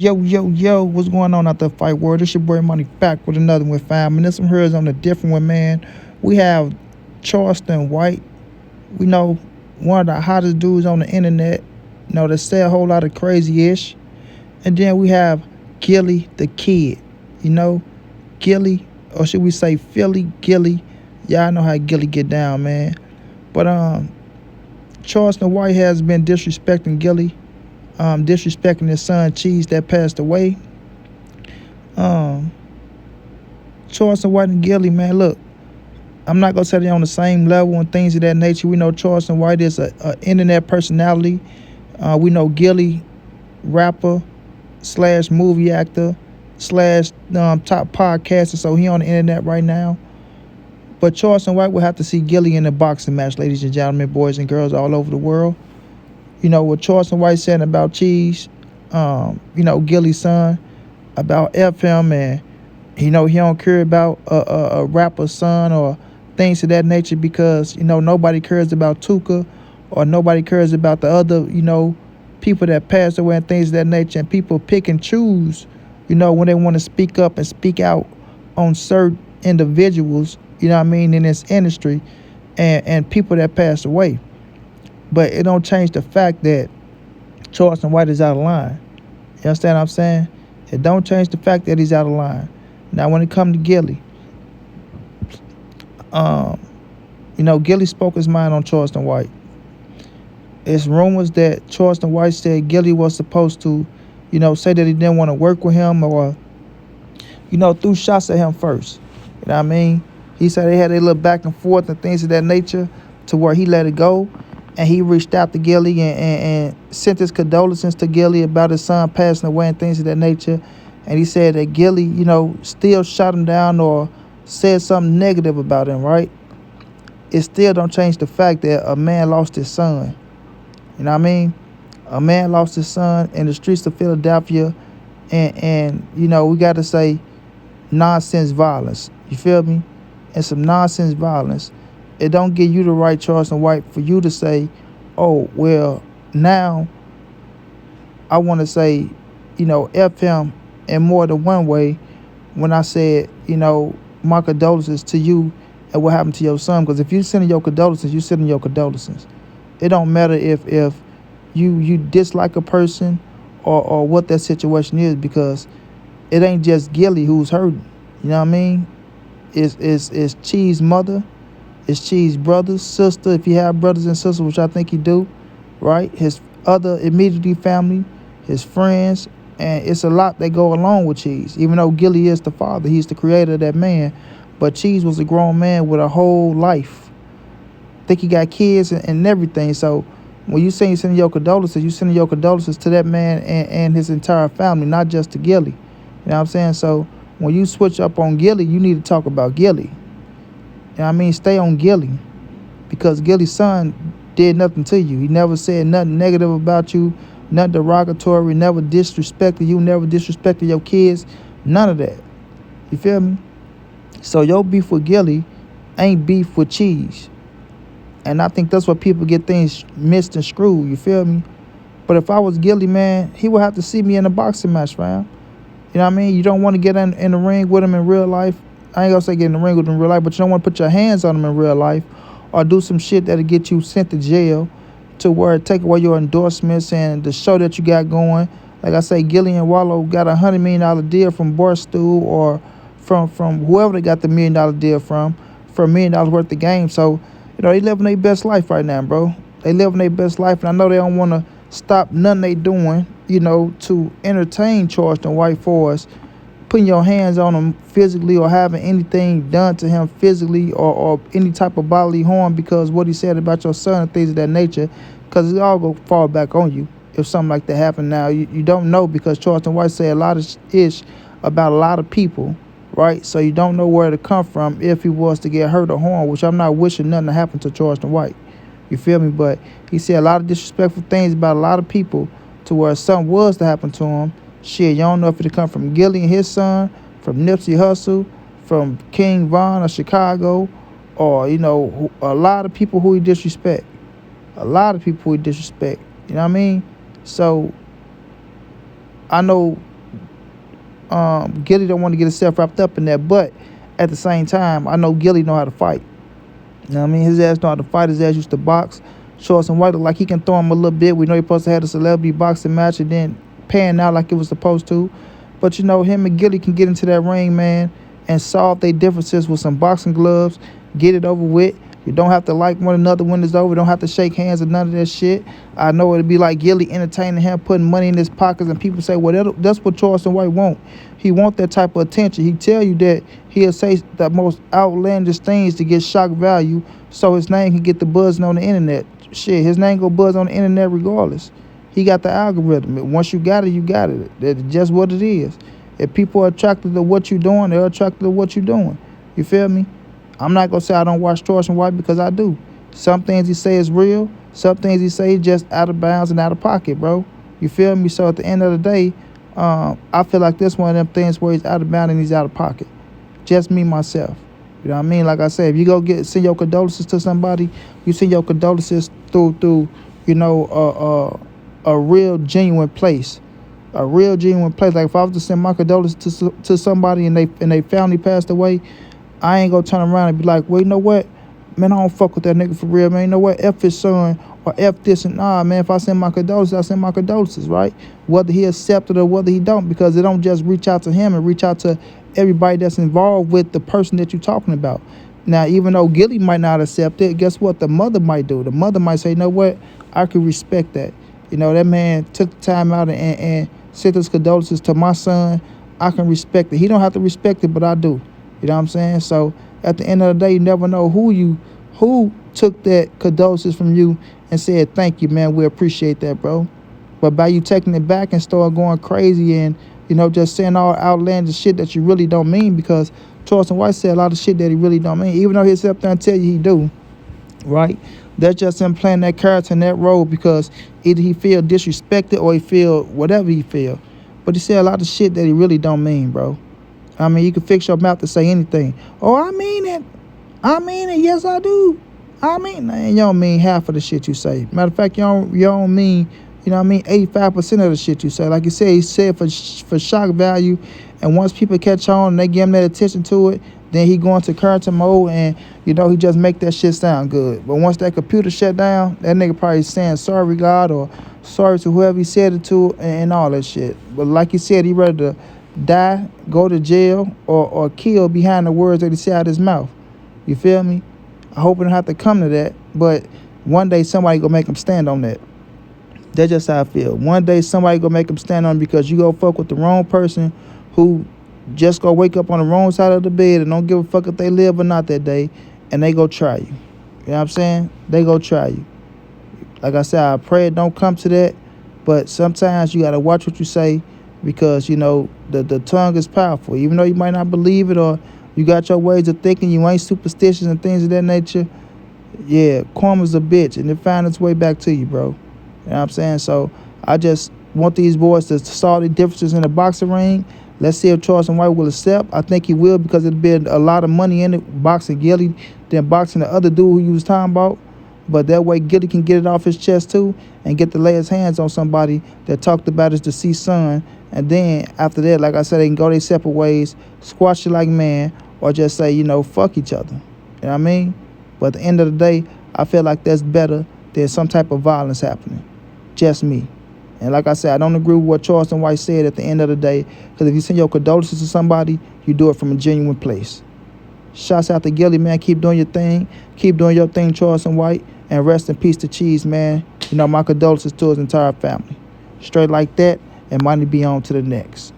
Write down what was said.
Yo, what's going on out there, fight world? It's your boy Money back with another one, fam. And this some here's on a different one, man. We have Charleston White. We know one of the hottest dudes on the internet. That say a whole lot of crazy ish. And then we have Gillie the Kid. You know, Gillie, or should we say Philly Gillie? Y'all know how Gillie get down, man. But Charleston White has been disrespecting Gillie, disrespecting his son Cheese that passed away. Um, Charleston White and Gillie, man, look, I'm not gonna say they're on the same level and things of that nature. We know Charleston White is a internet personality. We know Gillie, rapper slash movie actor slash top podcaster, so he on the internet right now. But Charleston White will have to see Gillie in a boxing match, ladies and gentlemen, boys and girls all over the world. What Charleston White said about Cheese, Gillie's son, about F him, and he don't care about a rapper's son or things of that nature because nobody cares about Tuka or nobody cares about the other people that passed away and things of that nature, and people pick and choose when they want to speak up and speak out on certain individuals, in this industry, and people that passed away. But it don't change the fact that Charleston White is out of line. You understand what I'm saying? It don't change the fact that he's out of line. Now, when it comes to Gillie, Gillie spoke his mind on Charleston White. It's rumors that Charleston White said Gillie was supposed to, say that he didn't want to work with him or, threw shots at him first. You know what I mean? He said they had a little back and forth and things of that nature to where he let it go. And he reached out to Gillie and sent his condolences to Gillie about his son passing away and things of that nature. And he said that Gillie, still shot him down or said something negative about him, right? It still don't change the fact that a man lost his son. You know what I mean? A man lost his son in the streets of Philadelphia. And we got to say nonsense violence. You feel me? And some nonsense violence. It don't give you the right, Charleston White, for you to say, oh, well, now I want to say, F him in more than one way when I said, my condolences to you and what happened to your son. Because if you sending your condolences, you sending your condolences. It don't matter if you dislike a person or what that situation is, because it ain't just Gillie who's hurting. You know what I mean? It's Cheese's mother. His Cheese brothers, sister, if he have brothers and sisters, which I think he do, right? His other immediate family, his friends, and it's a lot that go along with Cheese. Even though Gillie is the father, he's the creator of that man, but Cheese was a grown man with a whole life. I think he got kids and everything. So when you say you sending your condolences to that man and his entire family, not just to Gillie. You know what I'm saying? So when you switch up on Gillie, you need to talk about Gillie. You know what I mean? Stay on Gillie, because Gillie's son did nothing to you. He never said nothing negative about you, nothing derogatory, never disrespected you, never disrespected your kids, none of that. You feel me? So your beef with Gillie ain't beef with Cheese. And I think that's where people get things missed and screwed, you feel me? But if I was Gillie, man, he would have to see me in a boxing match, fam. You know what I mean? You don't want to get in the ring with him in real life. I ain't gonna say get in the ring with him in real life, but you don't want to put your hands on him in real life or do some shit that'll get you sent to jail, to where it take away your endorsements and the show that you got going. Like I say, Gillie and Wallow got a $100 million deal from Barstool or from whoever they got the $1 million deal from, for $1 million worth of games. So, they living their best life right now, bro. They living their best life, and I know they don't want to stop nothing they doing, to entertain Charleston White for us, putting your hands on him physically or having anything done to him physically or any type of bodily harm because what he said about your son and things of that nature, because it all going to fall back on you if something like that happened. Now, you don't know, because Charleston White said a lot of ish about a lot of people, right? So you don't know where to come from if he was to get hurt or harmed, which I'm not wishing nothing to happen to Charleston White. You feel me? But he said a lot of disrespectful things about a lot of people to where something was to happen to him. Shit, you don't know if it come from Gillie and his son, from Nipsey Hussle, from King Von of Chicago, or, a lot of people who he disrespect. A lot of people who he disrespect. You know what I mean? So, I know Gillie don't want to get himself wrapped up in that. But at the same time, I know Gillie know how to fight. You know what I mean? His ass know how to fight. His ass used to box. Charleston White look like he can throw him a little bit. We know he supposed to have a celebrity boxing match and then pan out like it was supposed to. But you know, him and Gillie can get into that ring, man, and solve their differences with some boxing gloves. Get it over with. You don't have to like one another when it's over. You don't have to shake hands or none of that shit. I know it'd be like Gillie entertaining him, putting money in his pockets, and people say, well, that's what Charleston White want. He want that type of attention. He tell you that he'll say the most outlandish things to get shock value so his name can get the buzzing on the internet. Shit, his name go buzz on the internet regardless. He got the algorithm. Once you got it, you got it. That's just what it is. If people are attracted to what you're doing, they're attracted to what you're doing. You feel me? I'm not going to say I don't watch Charleston White because I do. Some things he say is real. Some things he say is just out of bounds and out of pocket, bro. You feel me? So at the end of the day, I feel like this one of them things where he's out of bounds and he's out of pocket. Just me, myself. You know what I mean? Like I said, if you go send your condolences to somebody, you send your condolences through you know, a real genuine place. A real genuine place. Like if I was to send my condolences to somebody and they family passed away, I ain't gonna turn around and be like, well, you know what? Man, I don't fuck with that nigga for real, man. You know what? F his son or F this and nah, man. If I send my condolences, I send my condolences, right? Whether he accept it or whether he don't, because it don't just reach out to him and reach out to everybody that's involved with the person that you're talking about. Now, even though Gillie might not accept it, guess what? The mother might do. The mother might say, you know what? I can respect that. You know, that man took the time out and sent his condolences to my son. I can respect it. He don't have to respect it, but I do. You know what I'm saying? So at the end of the day, you never know who took that condolences from you and said, thank you, man. We appreciate that, bro. But by you taking it back and start going crazy and, you know, just saying all outlandish shit that you really don't mean, because Charleston White said a lot of shit that he really don't mean, even though he'll sit up there and tell you he do, right? That's just him playing that character in that role because either he feel disrespected or he feel whatever he feel. But he said a lot of shit that he really don't mean, bro. I mean, you can fix your mouth to say anything. Oh, I mean it. I mean it. Yes, I do. I mean, and you don't mean half of the shit you say. Matter of fact, you don't mean, you know what I mean, 85% of the shit you say. Like you said, he said for shock value. And once people catch on and they give him that attention to it, then he go into character mode and, you know, he just make that shit sound good. But once that computer shut down, that nigga probably saying sorry, God, or sorry to whoever he said it to and all that shit. But like you said, he ready to die, go to jail, or kill behind the words that he said out his mouth. You feel me? I hope it don't have to come to that, but one day somebody gonna make him stand on that. That's just how I feel. One day somebody gonna make him stand on it because you go fuck with the wrong person who just go wake up on the wrong side of the bed and don't give a fuck if they live or not that day, and they go try you. You know what I'm saying? They go try you. Like I said, I pray it don't come to that, but sometimes you gotta watch what you say because, you know, the tongue is powerful. Even though you might not believe it or you got your ways of thinking, you ain't superstitious and things of that nature, yeah, karma's a bitch and it finds its way back to you, bro. You know what I'm saying? So I just want these boys to solve the differences in the boxing ring. Let's see if Charleston White will accept. I think he will because it'll be a lot of money in it, boxing Gillie than boxing the other dude who you was talking about. But that way Gillie can get it off his chest too and get to lay his hands on somebody that talked about his deceased son. And then after that, like I said, they can go their separate ways, squash it like man, or just say, you know, fuck each other. You know what I mean? But at the end of the day, I feel like that's better than some type of violence happening. Just me. And like I said, I don't agree with what Charleston White said at the end of the day, because if you send your condolences to somebody, you do it from a genuine place. Shouts out to Gillie, man. Keep doing your thing. Keep doing your thing, Charleston White. And rest in peace to Cheese, man. You know, my condolences to his entire family. Straight like that, and money be on to the next.